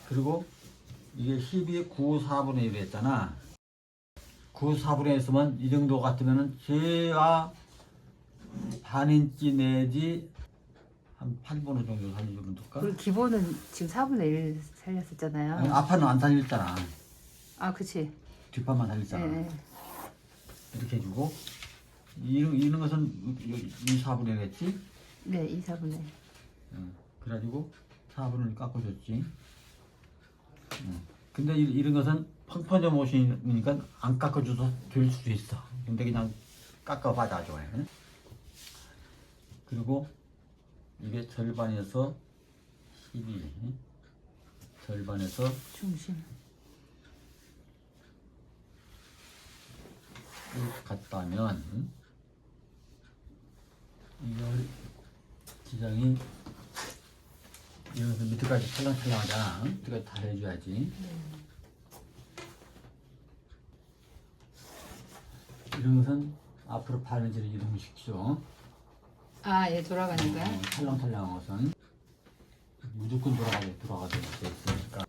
그리고 이게 12의 9, 4분의 1 했잖아. 9, 4분의 1이면 이 정도 같으면은 제가 반인치 내지 한 8분의 5 정도 살려주면 될까? 그리고 기본은 지금 4분의 1 살렸었잖아요. 아니, 앞판은 안 살렸잖아. 아, 그치. 뒷판만 살렸잖아. 네. 이렇게 해주고 이런 것은 2, 4분의 1 했지? 네, 2, 4분의 1. 그래가지고 4분을 깎아줬지. 근데 이런 것은 펑퍼져 모시니까 안 깎아줘도 될 수도 있어. 근데 그냥 깎아봐자 좋아요. 그리고 이게 절반에서 12, 절반에서 중심. 이렇게 갔다 하면 이걸 기장이 여기서 밑에까지 찰랑찰랑하잖아. 밑에까지 다 해줘야지. 이런 것은 앞으로 바느질을 이동시키죠. 아, 얘 돌아가는 거야? 찰랑찰랑한 것은 무조건 돌아가게 돼 있으니까.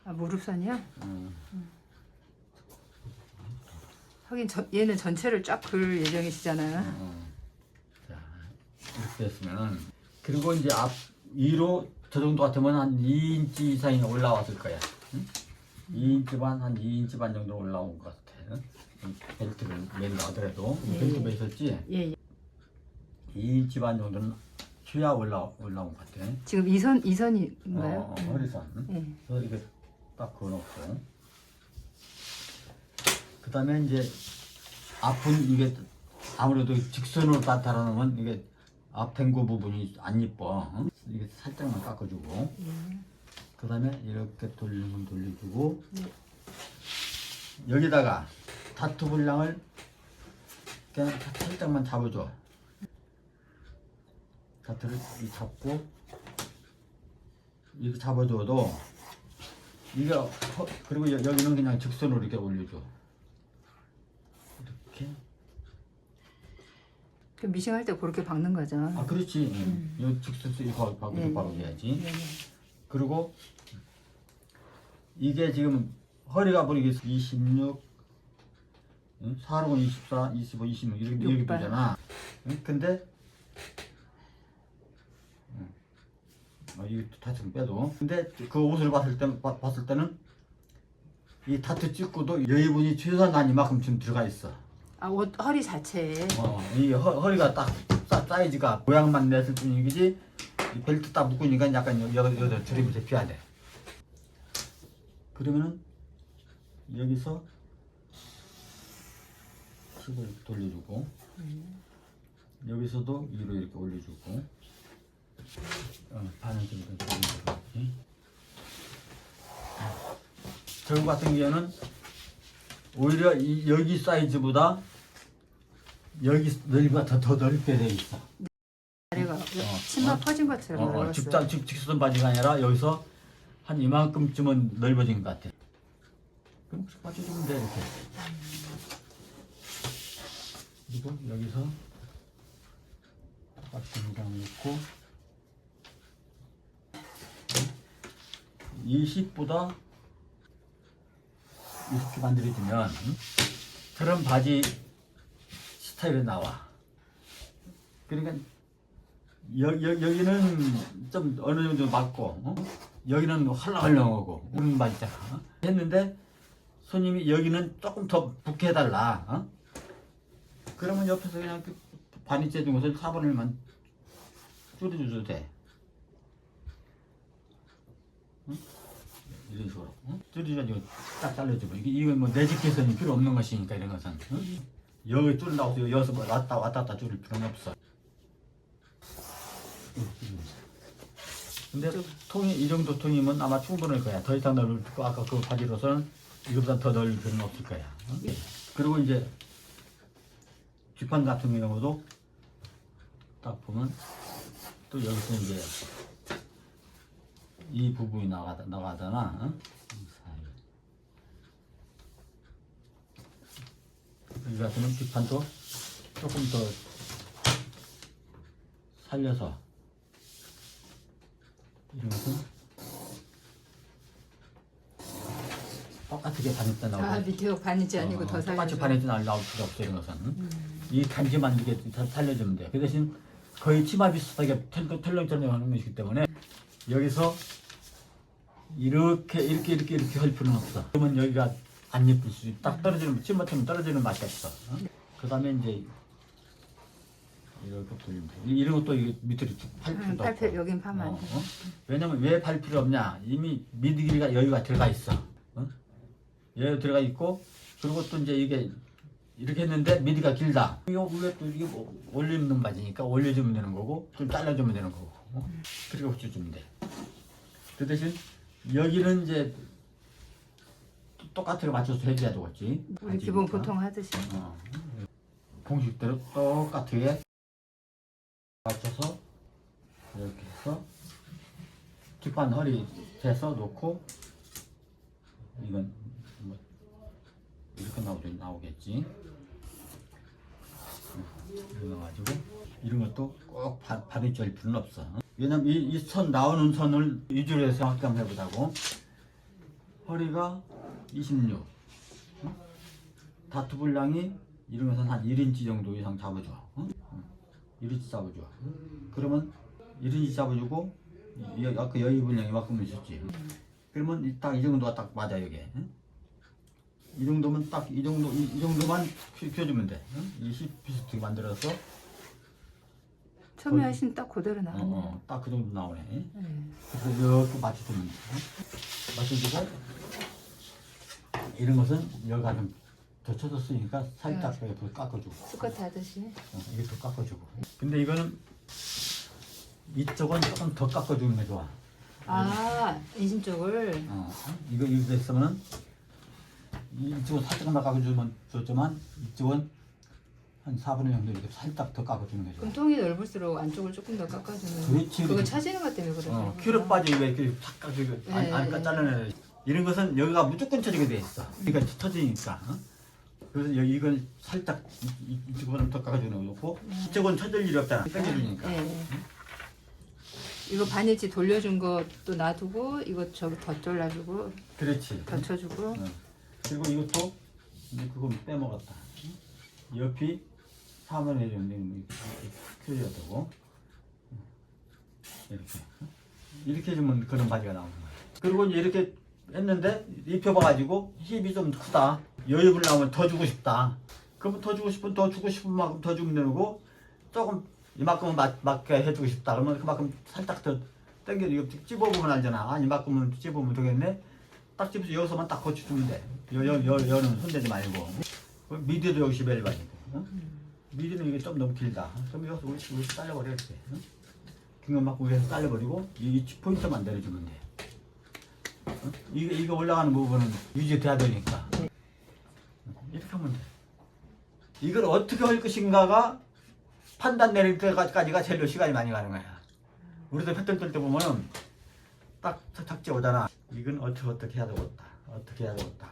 아, 무릎선이야? 어. 하긴 얘는 전체를 쫙 그을 예정이시잖아요. 자, 이렇게 됐으면은 그리고 이제 앞 위로 저 정도 같으면 한 2인치 이상이 올라왔을 거야. 응? 2인치 반, 한 2인치 반 정도 올라온 것 같아. 응? 벨트를 맨다 하더라도 벨트 매셨지? 예, 예. 2인치 반 정도는 해야 올라온 것 같아. 지금 이선인가요? 허리선. 응? 예. 그래서 이렇게 딱 그어놓고 그 다음에 이제 앞은 이게 아무래도 직선으로 딱 달아놓으면 이게 앞탱고 부분이 안 이뻐. 응? 이게 살짝만 깎아주고 그 다음에 이렇게 돌려주고 여기다가 다트 분량을 그냥 살짝만 잡아줘. 다트를 잡고 이렇게 잡아줘도 이게 그리고 여기는 그냥 직선으로 이렇게 올려줘. 이렇게. 그 미싱할 때 그렇게 박는 거죠. 아 그렇지. 이 직선 이거 바로 해야지. 그리고 이게 지금 허리가 보니까 26, 4로 24, 25, 26 이렇게 되잖아. 근데 이 다트를 빼도 근데 그 옷을 봤을 때는 이 다트 찍고도 여유분이 최소한 한 이만큼 좀 들어가 있어. 아, 옷 허리 자체에. 이 허리가 딱 사이즈가 모양만 냈을 뿐이지 이 벨트 딱 묶으니까 약간 여기다 주름이 잡혀야 돼. 그러면은 여기서 힙을 이렇게 돌려주고 여기서도 위로 이렇게 올려주고 반은 좀 돌려주고 저거 같은 경우는 오히려 여기 사이즈보다 여기 넓이가 더 넓게 돼 있어. 다리가 치마 퍼진 것처럼 넓었어요. 직선 바지가 아니라 여기서 한 이만큼쯤은 넓어진 것 같아. 그럼 맞춰주면 돼 이렇게. 그리고 여기서 박스무장 넣고 20보다 20개 만들어지면 그런 바지 스타일이 나와. 그러니까 여기는 좀 어느 정도 맞고 여기는 헐렁헐렁하고 그런 바지 있잖아. 했는데 손님이 여기는 조금 더 붓게 해달라. 그러면 옆에서 그냥 그 반이 째준 것을 4분의 1만 줄여줘도 돼. 이런 식으로 줄여가지고 딱 잘라주고 이건 뭐 내직 개선이 필요 없는 것이니까 이런 것은 여기 줄인다고 해서 여기서 뭐 왔다 갔다 줄일 필요는 없어. 근데 통이 이 정도 통이면 아마 충분할 거야. 더 이상 넓을 거 아까 그 바지로서는 이거보다 더 넓을 필요는 없을 거야. 그리고 이제 뒷판 같은 경우도 딱 보면 또 여기서 이제 이 부분이 나가잖아. 여기 같으면 뒷판도 조금 더 살려서 이런 것은 똑같게 반입자 나오고. 아 밑에가 반이지 아니고 더 살려. 똑같이 반입자 나올 필요 없어 이런 것은. 이 단지만 이렇게 살려주면 돼. 그 대신 거의 치마 비슷하게 털렁털렁 하는 것이기 때문에 여기서 이렇게 할 필요는 없어. 그러면 여기가 안 예쁠 수 있어. 딱 떨어지는 치마처럼 떨어지는 맛이 없어. 그 다음에 이제 이렇게 돌리면 돼. 이런 것도 이게 밑으로 팔 필요도 팔 필요 없고. 여긴 파면 안 돼. 왜냐면 왜 팔 필요 없냐? 이미 미드 길이가 여기가 들어가 있어. 여기 들어가 있고 그리고 또 이제 이게 이렇게 했는데 미디가 길다. 이거 위에 또 이게 뭐 올리는 바지니까 올려주면 되는 거고 좀 잘라주면 되는 거고. 그렇게 붙여주면 돼. 그 대신 여기는 이제 똑같이 맞춰서 해줘야 되겠지. 우리 기본 보통 하듯이. 공식대로 똑같게 맞춰서 이렇게 해서 뒷판 허리 대서 놓고 이건 뭐 이렇게 나오겠지. 이렇게 나와가지고 이런 것도 꼭 바로 줄 필요는 없어. 왜냐면 이 선 나오는 선을 위주로 해서 한번 해보자고. 허리가 26. 다트 분량이 이런 것은 한 1인치 정도 이상 잡아줘. 1인치 잡아줘. 그러면 1인치 잡아주고 아까 여유 분량 이만큼 있었지. 그러면 딱 이 정도가 딱 맞아 이게. 이 정도면 딱 이 정도만 펴주면 돼. 이 비스트 만들어서 처음에 하신 딱 그대로 나오네. 딱 그 정도 나오네. 그래서 이렇게 맞춰주면 돼. 맞춰주고 이런 것은 여기가 좀 더 쳐졌으니까 살짝 이렇게 깎아주고. 스커트 하듯이. 이게 더 깎아주고. 근데 이거는 이쪽은 조금 더 깎아주는 게 좋아. 아 인심 쪽을. 이거 됐으면은 이쪽은 살짝만 깎아주면 좋지만 이쪽은 한 4분의 1 정도 이렇게 살짝 더 깎아주는 게 좋아. 그럼 통이 넓을수록 안쪽을 조금 더 깎아주는. 그렇지, 그거 그렇지. 차지는 것 때문에 그래. 키로 빠져 왜 이렇게 탁 깎아주고 안 잘라내. 이런 것은 여기가 무조건 쳐지게 돼 있어. 그러니까 쳐지니까. 그래서 여기 이건 살짝 이쪽은 더 깎아주는 거 좋고 이쪽은 쳐질 일이 없잖아. 당겨주니까. 이거 반일치 돌려준 것도 놔두고 이거 저기 더 잘라주고 그렇지. 더 쳐주고. 그리고 이것도 이제 그거 빼먹었다. 옆이 4분의 1 정도 큐려야 되고 이렇게 해주면 그런 바지가 나오는 거야. 그리고 이제 이렇게 했는데 입혀봐가지고 힙이 좀 크다. 여유분 나오면 더 주고 싶다. 그러면 더 주고 싶은 만큼 더 주면 되고 조금 이만큼은 맞게 해주고 싶다. 그러면 그만큼 살짝 더 당겨 이거 찝어보면 알잖아. 이만큼은 찝으면 되겠네. 딱 찝어서 여기서만 딱 고쳐주면 돼. 여는 손대지 말고. 미디도 여기 벨바지고. 미디는 이게 좀 너무 길다. 그럼 여기서 우리 잘라버려 이렇게. 긴 것만큼 위에서 잘라버리고 이 포인트만 내려주면 돼. 이거 올라가는 부분은 유지돼야 되니까. 이렇게 하면 돼. 이걸 어떻게 할 것인가가 판단 내릴 때까지가 제일 시간이 많이 가는 거야. 우리도 패턴 뜰 때 보면은 딱 착지 오잖아. 이건 어떻게 해야 되겠다. 어떻게 해야 되겠다.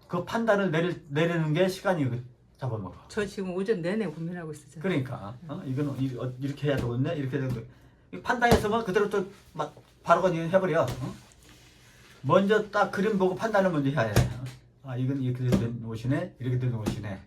그 판단을 내리는 게 시간이 잡아먹어. 저 지금 오전 내내 고민하고 있었잖아요. 그러니까 이건 이렇게 해야 되겠네. 이렇게 해야 되겠네. 판단했으면 그대로 또 막 바로 그냥 해버려. 먼저 딱 그림 보고 판단을 먼저 해야 해. 이건 이렇게 된 옷이네. 이렇게 된 옷이네.